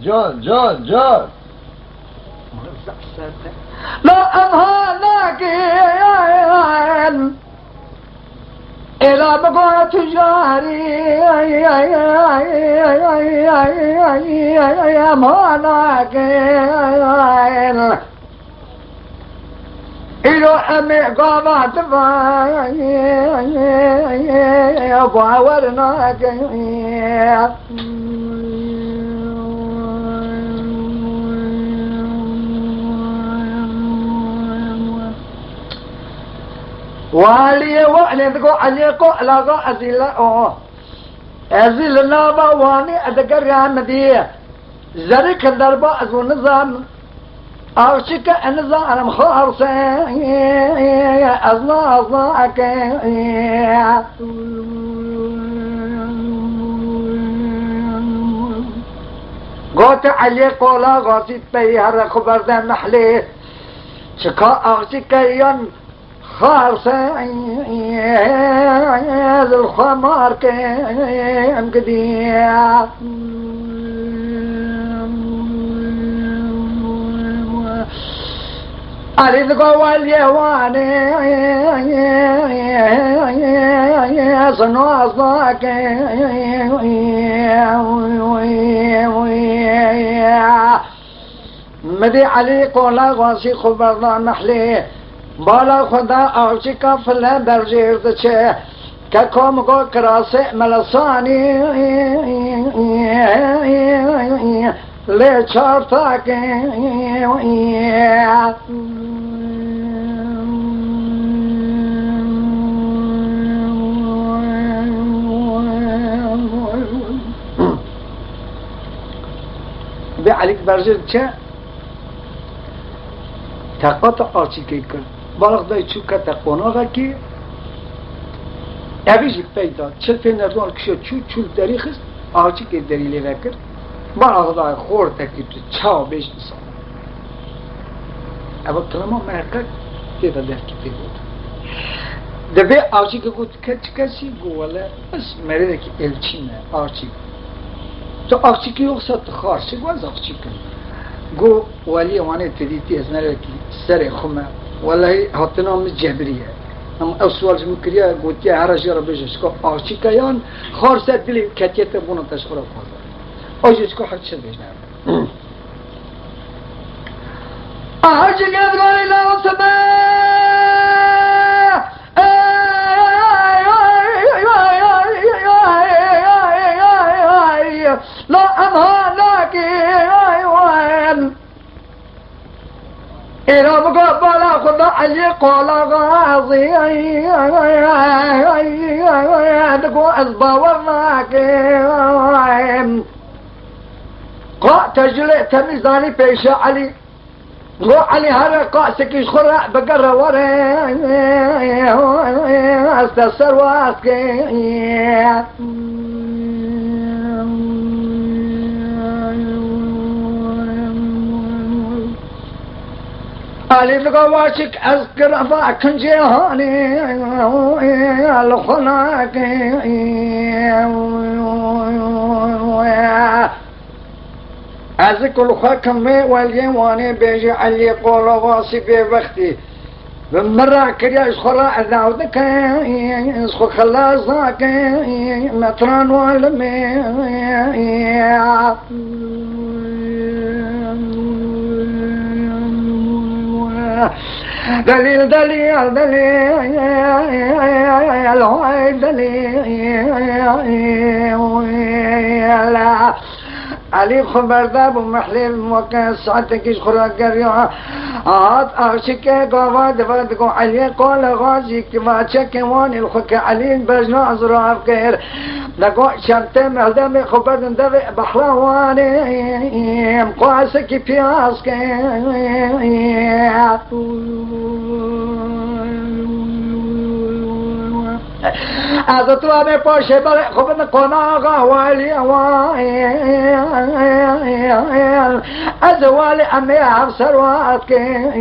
جان جان جان لا أنهانك إلى بقى تجاري مالك إلى أمي قامت وعورناك وعلي وعليكو عليكو لغا أزيل نابا واني أذكر عمدي زرك الدربا أزو نظام أوشك النظام خارصة أزنا أزناك قوت عليكو لغا سيطير خبر ذا محلي شكا أوشك ين خالصة الخمار كان قديم أريد قوال يواني صنو أصلاك مدي علي قولا غاسي خبرنا محلي بالا خدا آوچی فلا برجیر دچه که کم کو کراسه ملسانی لی چارتا که به علیک برجیر دچه تقاط آوچی که کرد بالغ دای چو کتا قناغا کی اویجی پیدا چل پی نردوان کشو چول داری خست آچی که داری لیوه کرد بالغ دای خورده که تو چاو بیش نسان اما کلمه مرکت تیدا درکی پی بود دبی آچی که گود کسی گواله بس مرده که الچینه آچی تو آچی که یخصد خارسی گواز آچی کن گو ولی وانه تدیتی از نره که سر خمه والله هاتنا من جبريه أم أسوال مكريا قلت يا هرجة ربيجش كو أرشي كيان خارسة دلي كتيت بونا تشخرا فاضل أجلس كو حد شد بيجنا أرشي كذا إلى السماء لا أمانك إلى بقى بلا خدا علي قولا غازي تقو أزباورناك قا تجلئ تميزاني بيش علي قو علي هذا قا سكيش خرع بقرة ورا استسر واسكي علي لقواشك أذكر أفاك جهاني الخلاك أذكر الخكم واليواني بيجي علي قول غاصي في وقتي بمرة كريا إسخراء ذاودك إسخو خلاصك مطران والمي دليل دليل دليل دليل علي خبر ذاب ومحليل موكا ساعتك يشخرا قريعا عاد أغشك قواد فردكو علي قول غازي كما تشكواني الخك علي بجنا أزرع بكير لقو شرطة مهدمي خبر دبي بحلواني مقاسك بياسك از تو همه پاشه بره خوب قناغا والی از والی امی افسر وات که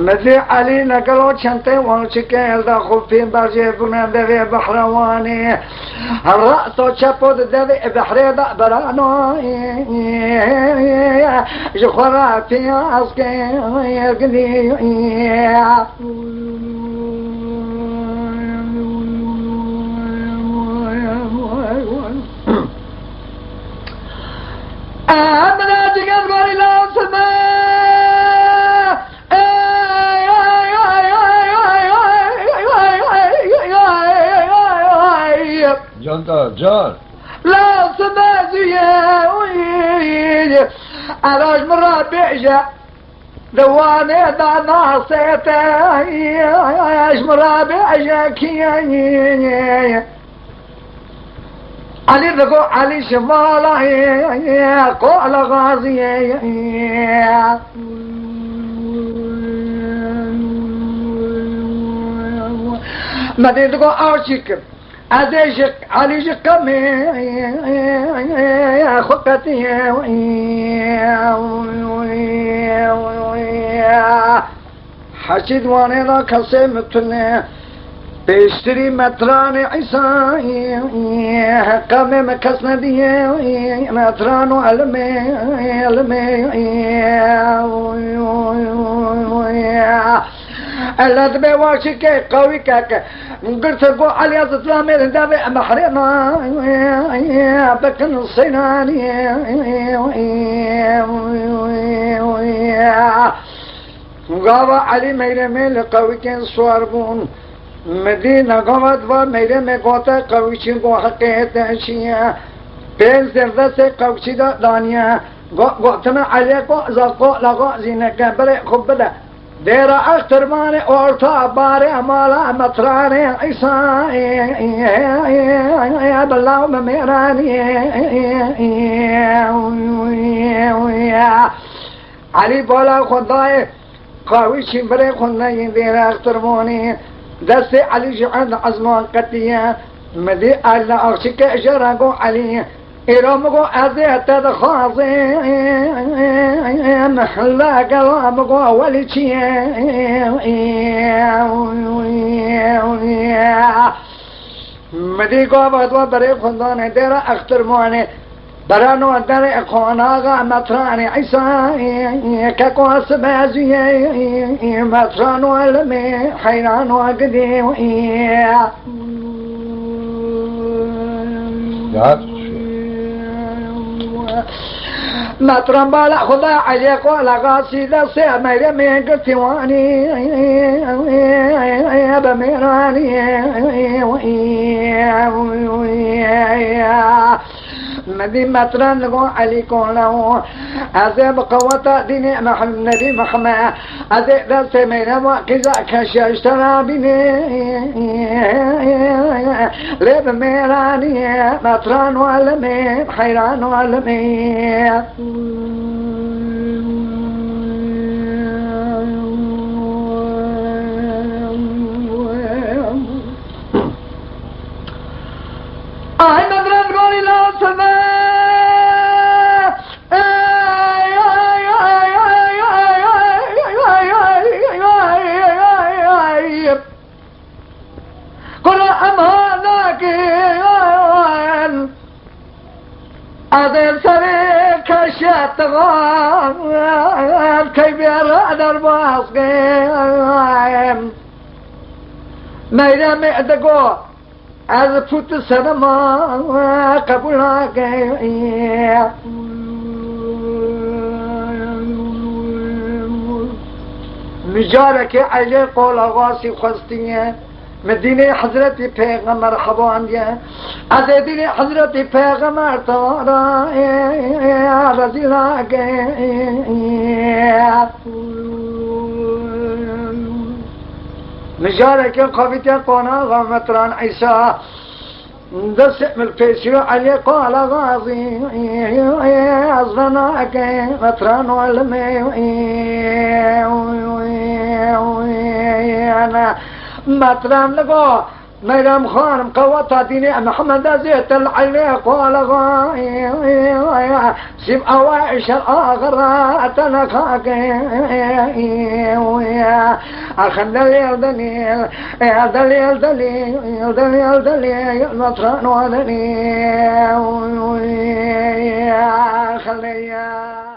مثل علي نقلوا شنطي والشكل دخل في برجي بنادي بحرواني الرأس وشبود دذي بحري برانو جخرا في عسكي يقلي أمنا جيجان غوري لا سما جان جان لا سما زيه أراج مرة بيجا دواني دا ناصيته أراج مرة بيجا كياني علي رقو علي شمالا قول غازي مدينة أرشيك أديشك علي شكمي خطتي حشد واني لا كسمتني بيشتري متراني عيسى قامي مكسنا دي مترانو علمي ألا تبي واشك قوي كاك قلت قو علي أسلامي لدابي محرنا بكن الصيناني غابة علي ميري ميل قوي كان صواربون مدينة قمت وميري ميقوتا قوشي قو حقيتا شيا بين زردسي قوشي دانيا قوتنا عليكو زقو لغو زينك بري خبدا ديرا اختر ماني اورتا باري مالا مطراني عيسى بلاو مميراني علي بولا خداي قوشي بري خداي ديرا اختر ماني دستي علي جعل عزمان قتيا مدي ألا أغشك أجرقو علي إرامقو أذيت دخاصي محلا قلامقو وليشي مدي قوبت وبريب خنداني ديرا أختر مواني برانو داري اخواناغا مطراني عيسى كاكو سبازي مطرانو علمي حيرانو قدي مطران بالا خدا عليك ولا قاسيدة سيمير من قتواني بميراني مدي مطران لقو عليكم له أذيب قوة ديني نبي محمد أذيب ذا سمينا وكذا كشاشترى بني لب ميراني مطران والمي حيران والمي أذل سري كشت غام كيف يرى الباسقين ميرا مئدقو از فوت سنما قبولك مجارك علي قول غاسي خستيه مدينة حضرتي پیغمبر حبانديا عزيزي حضرتي پیغمبر تارا رضي الله مجارك قويتي قونا غمتران عيسى دس من فيسيو علي قال غازي أصغناك متران والمي أنا مطران لقو ميرام خانم قوة ديني محمد زيت العلي قال غاي سيب أوائش الآخرات لخاك الخندل يلدني يلدل يلدلي يلدل يلدلي المطران ودني خليا